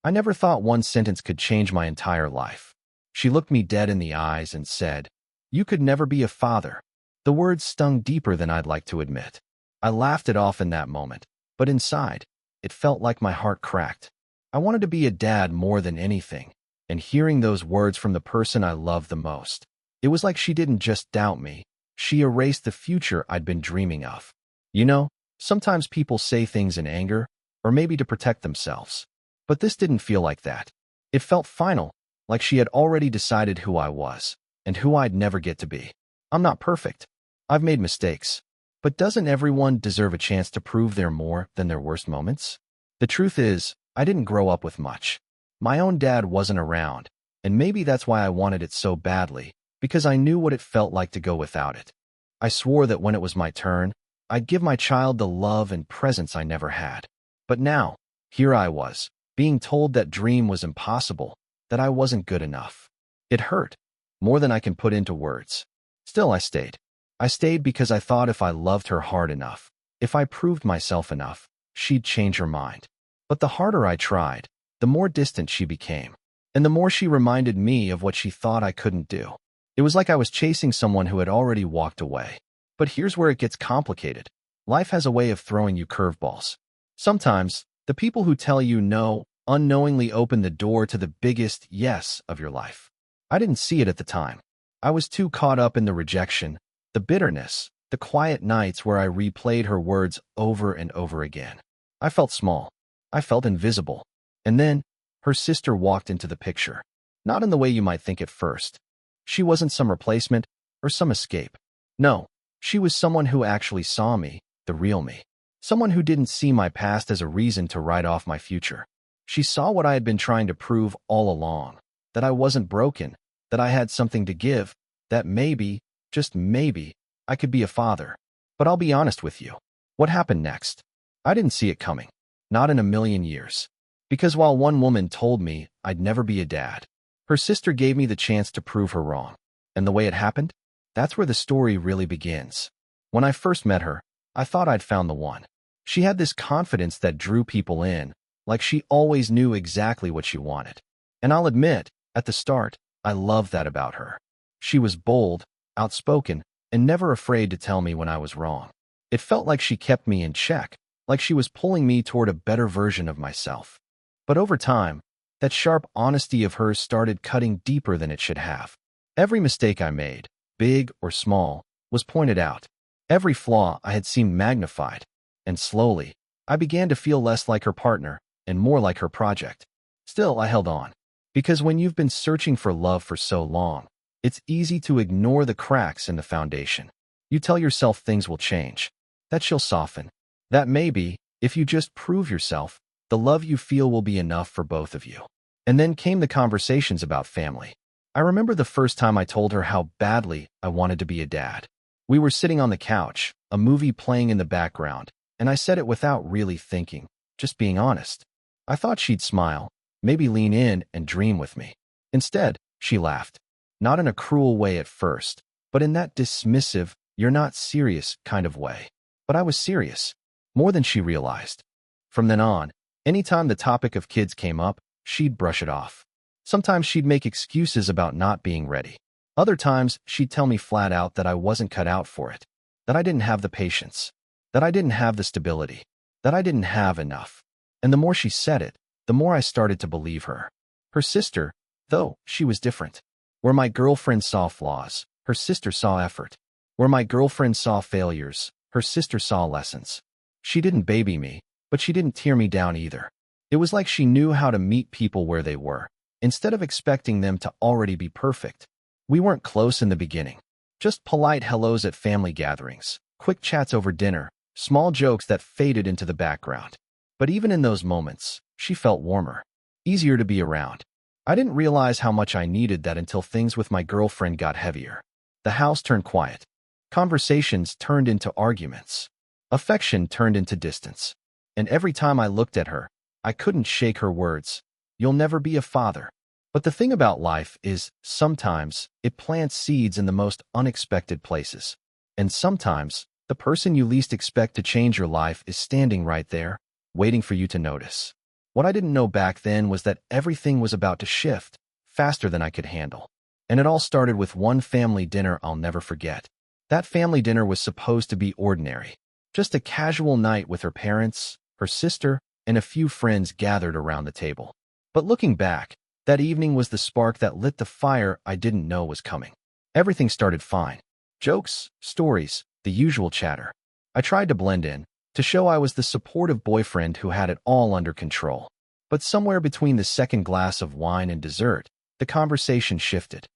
I never thought one sentence could change my entire life. She looked me dead in the eyes and said, "You could never be a father." The words stung deeper than I'd like to admit. I laughed it off in that moment, but inside, it felt like my heart cracked. I wanted to be a dad more than anything, and hearing those words from the person I loved the most, it was like she didn't just doubt me, she erased the future I'd been dreaming of. You know, sometimes people say things in anger, or maybe to protect themselves. But this didn't feel like that. It felt final, like she had already decided who I was, and who I'd never get to be. I'm not perfect. I've made mistakes. But doesn't everyone deserve a chance to prove they're more than their worst moments? The truth is, I didn't grow up with much. My own dad wasn't around, and maybe that's why I wanted it so badly, because I knew what it felt like to go without it. I swore that when it was my turn, I'd give my child the love and presence I never had. But now, here I was, being told that dream was impossible, that I wasn't good enough. It hurt, more than I can put into words. Still, I stayed. I stayed because I thought if I loved her hard enough, if I proved myself enough, she'd change her mind. But the harder I tried, the more distant she became, and the more she reminded me of what she thought I couldn't do. It was like I was chasing someone who had already walked away. But here's where it gets complicated. Life has a way of throwing you curveballs. Sometimes, the people who tell you no unknowingly open the door to the biggest yes of your life. I didn't see it at the time. I was too caught up in the rejection, the bitterness, the quiet nights where I replayed her words over and over again. I felt small. I felt invisible. And then, her sister walked into the picture. Not in the way you might think at first. She wasn't some replacement or some escape. No, she was someone who actually saw me, the real me. Someone who didn't see my past as a reason to write off my future. She saw what I had been trying to prove all along, that I wasn't broken, that I had something to give, that maybe, just maybe, I could be a father. But I'll be honest with you. What happened next? I didn't see it coming. Not in a million years. Because while one woman told me I'd never be a dad, her sister gave me the chance to prove her wrong. And the way it happened? That's where the story really begins. When I first met her, I thought I'd found the one. She had this confidence that drew people in, like she always knew exactly what she wanted. And I'll admit, at the start, I loved that about her. She was bold, outspoken, and never afraid to tell me when I was wrong. It felt like she kept me in check, like she was pulling me toward a better version of myself. But over time, that sharp honesty of hers started cutting deeper than it should have. Every mistake I made, big or small, was pointed out. Every flaw I had seen magnified, and slowly, I began to feel less like her partner and more like her project. Still, I held on, because when you've been searching for love for so long, it's easy to ignore the cracks in the foundation. You tell yourself things will change, that she'll soften, that maybe, if you just prove yourself, the love you feel will be enough for both of you. And then came the conversations about family. I remember the first time I told her how badly I wanted to be a dad. We were sitting on the couch, a movie playing in the background, and I said it without really thinking, just being honest. I thought she'd smile, maybe lean in and dream with me. Instead, she laughed. Not in a cruel way at first, but in that dismissive, "you're not serious" kind of way. But I was serious, more than she realized. From then on, anytime the topic of kids came up, she'd brush it off. Sometimes she'd make excuses about not being ready. Other times, she'd tell me flat out that I wasn't cut out for it, that I didn't have the patience, that I didn't have the stability, that I didn't have enough. And the more she said it, the more I started to believe her. Her sister, though, she was different. Where my girlfriend saw flaws, her sister saw effort. Where my girlfriend saw failures, her sister saw lessons. She didn't baby me, but she didn't tear me down either. It was like she knew how to meet people where they were, instead of expecting them to already be perfect. We weren't close in the beginning. Just polite hellos at family gatherings, quick chats over dinner, small jokes that faded into the background. But even in those moments, she felt warmer, easier to be around. I didn't realize how much I needed that until things with my girlfriend got heavier. The house turned quiet. Conversations turned into arguments. Affection turned into distance. And every time I looked at her, I couldn't shake her words. "You'll never be a father." But the thing about life is, sometimes, it plants seeds in the most unexpected places. And sometimes, the person you least expect to change your life is standing right there, waiting for you to notice. What I didn't know back then was that everything was about to shift, faster than I could handle. And it all started with one family dinner I'll never forget. That family dinner was supposed to be ordinary. Just a casual night with her parents, her sister, and a few friends gathered around the table. But looking back, that evening was the spark that lit the fire I didn't know was coming. Everything started fine. Jokes, stories, the usual chatter. I tried to blend in, to show I was the supportive boyfriend who had it all under control. But somewhere between the second glass of wine and dessert, the conversation shifted.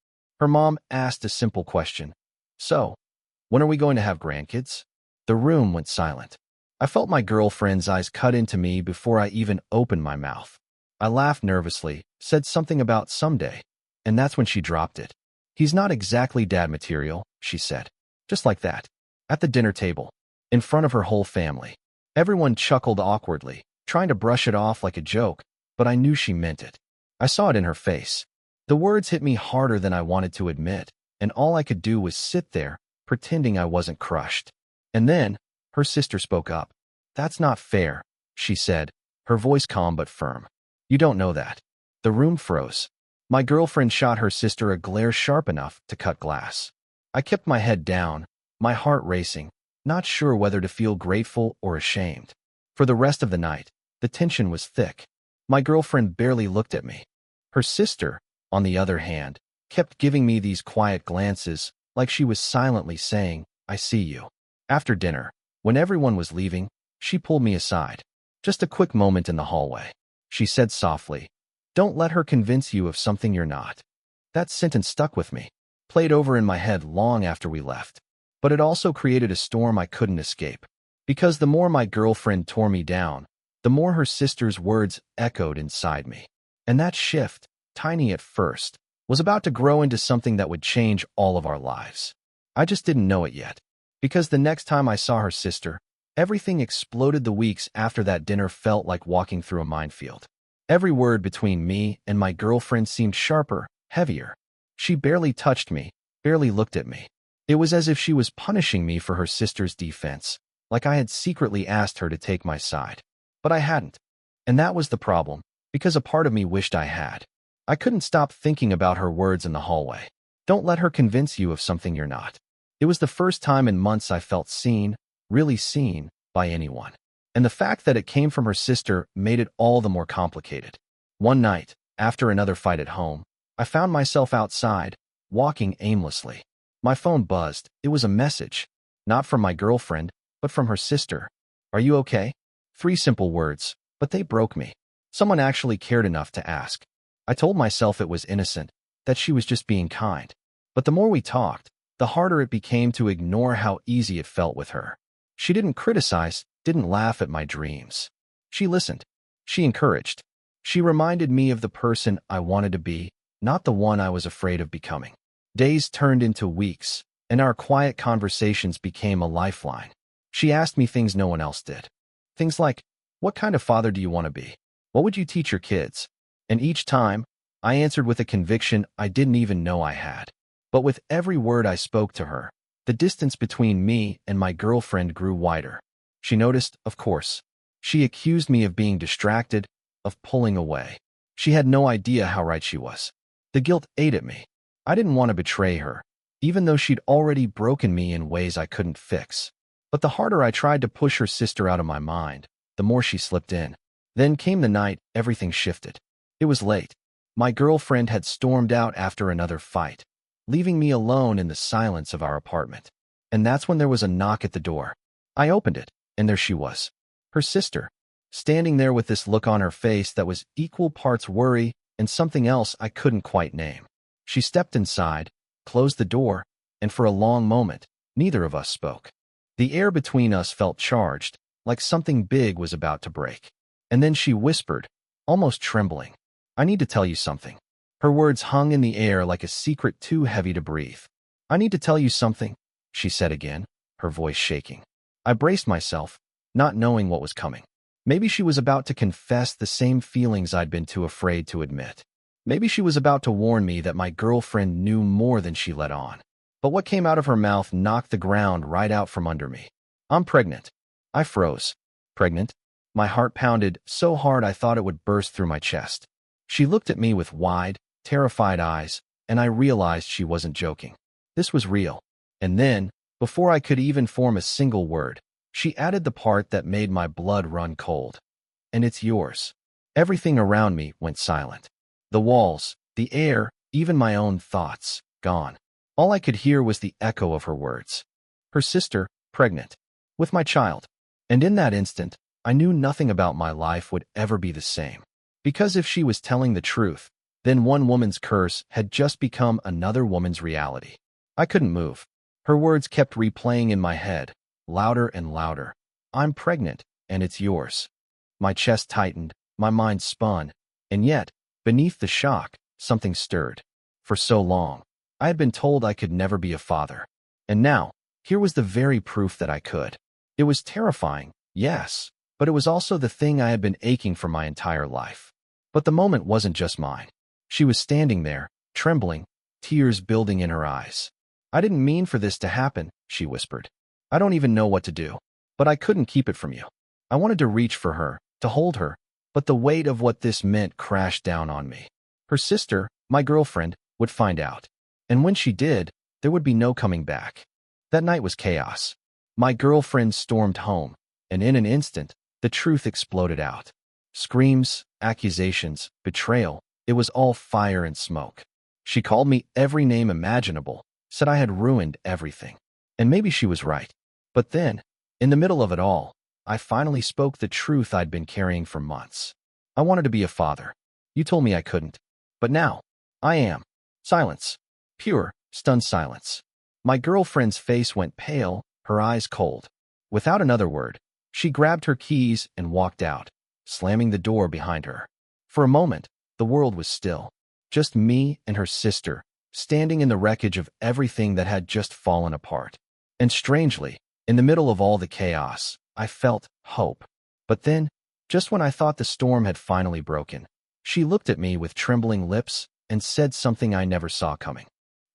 Her mom asked a simple question. So, when are we going to have grandkids? The room went silent. I felt my girlfriend's eyes cut into me before I even opened my mouth. I laughed nervously, said something about someday, and that's when she dropped it. He's not exactly dad material, she said. Just like that. At the dinner table, in front of her whole family. Everyone chuckled awkwardly, trying to brush it off like a joke, but I knew she meant it. I saw it in her face. The words hit me harder than I wanted to admit, and all I could do was sit there, pretending I wasn't crushed. And then, her sister spoke up. That's not fair, she said, her voice calm but firm. You don't know that. The room froze. My girlfriend shot her sister a glare sharp enough to cut glass. I kept my head down, my heart racing, not sure whether to feel grateful or ashamed. For the rest of the night, the tension was thick. My girlfriend barely looked at me. Her sister, on the other hand, kept giving me these quiet glances, like she was silently saying, I see you. After dinner, when everyone was leaving, she pulled me aside. Just a quick moment in the hallway. She said softly, don't let her convince you of something you're not. That sentence stuck with me, played over in my head long after we left. But it also created a storm I couldn't escape. Because the more my girlfriend tore me down, the more her sister's words echoed inside me. And that shift, tiny at first, was about to grow into something that would change all of our lives. I just didn't know it yet. Because the next time I saw her sister, everything exploded. The weeks after that dinner felt like walking through a minefield. Every word between me and my girlfriend seemed sharper, heavier. She barely touched me, barely looked at me. It was as if she was punishing me for her sister's defense, like I had secretly asked her to take my side. But I hadn't. And that was the problem, because a part of me wished I had. I couldn't stop thinking about her words in the hallway. Don't let her convince you of something you're not. It was the first time in months I felt seen, really seen, by anyone. And the fact that it came from her sister made it all the more complicated. One night, after another fight at home, I found myself outside, walking aimlessly. My phone buzzed. It was a message. Not from my girlfriend, but from her sister. Are you okay? 3 simple words, but they broke me. Someone actually cared enough to ask. I told myself it was innocent, that she was just being kind. But the more we talked, the harder it became to ignore how easy it felt with her. She didn't criticize, didn't laugh at my dreams. She listened. She encouraged. She reminded me of the person I wanted to be, not the one I was afraid of becoming. Days turned into weeks, and our quiet conversations became a lifeline. She asked me things no one else did. Things like, what kind of father do you want to be? What would you teach your kids? And each time, I answered with a conviction I didn't even know I had. But with every word I spoke to her, the distance between me and my girlfriend grew wider. She noticed, of course. She accused me of being distracted, of pulling away. She had no idea how right she was. The guilt ate at me. I didn't want to betray her, even though she'd already broken me in ways I couldn't fix. But the harder I tried to push her sister out of my mind, the more she slipped in. Then came the night everything shifted. It was late. My girlfriend had stormed out after another fight, leaving me alone in the silence of our apartment. And that's when there was a knock at the door. I opened it, and there she was. Her sister, standing there with this look on her face that was equal parts worry and something else I couldn't quite name. She stepped inside, closed the door, and for a long moment, neither of us spoke. The air between us felt charged, like something big was about to break. And then she whispered, almost trembling, I need to tell you something. Her words hung in the air like a secret too heavy to breathe. I need to tell you something, she said again, her voice shaking. I braced myself, not knowing what was coming. Maybe she was about to confess the same feelings I'd been too afraid to admit. Maybe she was about to warn me that my girlfriend knew more than she let on. But what came out of her mouth knocked the ground right out from under me. I'm pregnant. I froze. Pregnant? My heart pounded so hard I thought it would burst through my chest. She looked at me with wide, terrified eyes, and I realized she wasn't joking. This was real. And then, before I could even form a single word, she added the part that made my blood run cold. And it's yours. Everything around me went silent. The walls, the air, even my own thoughts, gone. All I could hear was the echo of her words. Her sister, pregnant, with my child. And in that instant, I knew nothing about my life would ever be the same. Because if she was telling the truth, then one woman's curse had just become another woman's reality. I couldn't move. Her words kept replaying in my head, louder and louder. I'm pregnant, and it's yours. My chest tightened, my mind spun, and yet, beneath the shock, something stirred. For so long, I had been told I could never be a father. And now, here was the very proof that I could. It was terrifying, yes, but it was also the thing I had been aching for my entire life. But the moment wasn't just mine. She was standing there, trembling, tears building in her eyes. I didn't mean for this to happen, she whispered. I don't even know what to do. But I couldn't keep it from you. I wanted to reach for her, to hold her, but the weight of what this meant crashed down on me. Her sister, my girlfriend, would find out. And when she did, there would be no coming back. That night was chaos. My girlfriend stormed home, and in an instant, the truth exploded out. Screams, accusations, betrayal, it was all fire and smoke. She called me every name imaginable, said I had ruined everything. And maybe she was right. But then, in the middle of it all, I finally spoke the truth I'd been carrying for months. I wanted to be a father. You told me I couldn't. But now, I am. Silence. Pure, stunned silence. My girlfriend's face went pale, her eyes cold. Without another word, she grabbed her keys and walked out, slamming the door behind her. For a moment, the world was still. Just me and her sister, standing in the wreckage of everything that had just fallen apart. And strangely, in the middle of all the chaos, I felt hope. But then, just when I thought the storm had finally broken, she looked at me with trembling lips and said something I never saw coming.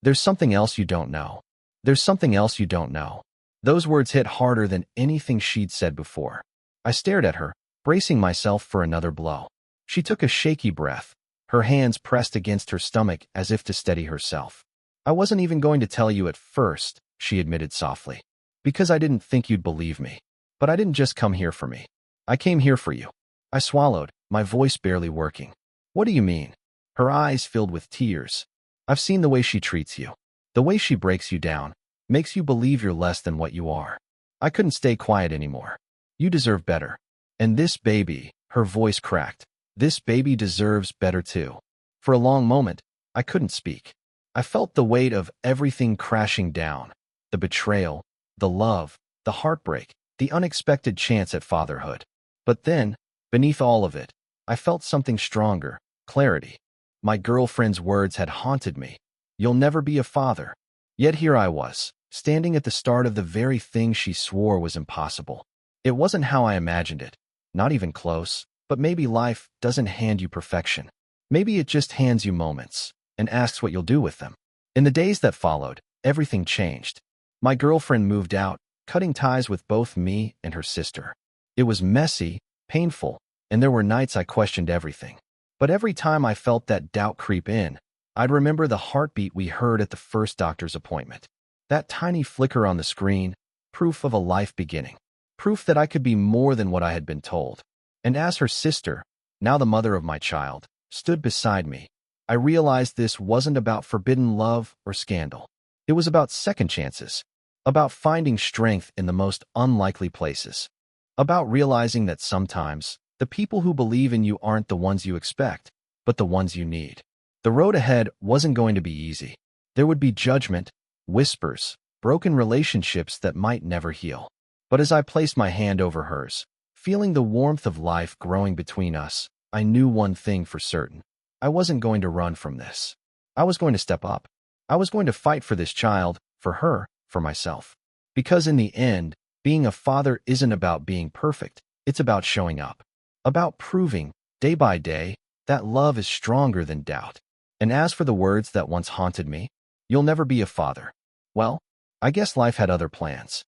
There's something else you don't know. There's something else you don't know. Those words hit harder than anything she'd said before. I stared at her, bracing myself for another blow. She took a shaky breath, her hands pressed against her stomach as if to steady herself. I wasn't even going to tell you at first, she admitted softly, because I didn't think you'd believe me. But I didn't just come here for me. I came here for you. I swallowed, my voice barely working. What do you mean? Her eyes filled with tears. I've seen the way she treats you. The way she breaks you down, makes you believe you're less than what you are. I couldn't stay quiet anymore. You deserve better. And this baby, her voice cracked, this baby deserves better too. For a long moment, I couldn't speak. I felt the weight of everything crashing down. The betrayal, the love, the heartbreak, the unexpected chance at fatherhood. But then, beneath all of it, I felt something stronger, clarity. My girlfriend's words had haunted me. You'll never be a father. Yet here I was, standing at the start of the very thing she swore was impossible. It wasn't how I imagined it, not even close, but maybe life doesn't hand you perfection. Maybe it just hands you moments, and asks what you'll do with them. In the days that followed, everything changed. My girlfriend moved out, cutting ties with both me and her sister. It was messy, painful, and there were nights I questioned everything. But every time I felt that doubt creep in, I'd remember the heartbeat we heard at the first doctor's appointment. That tiny flicker on the screen, proof of a life beginning. Proof that I could be more than what I had been told. And as her sister, now the mother of my child, stood beside me, I realized this wasn't about forbidden love or scandal. It was about second chances. About finding strength in the most unlikely places. About realizing that sometimes, the people who believe in you aren't the ones you expect, but the ones you need. The road ahead wasn't going to be easy. There would be judgment, whispers, broken relationships that might never heal. But as I placed my hand over hers, feeling the warmth of life growing between us, I knew one thing for certain. I wasn't going to run from this. I was going to step up. I was going to fight for this child, for her, for myself. Because in the end, being a father isn't about being perfect. It's about showing up. About proving, day by day, that love is stronger than doubt. And as for the words that once haunted me, you'll never be a father. Well, I guess life had other plans.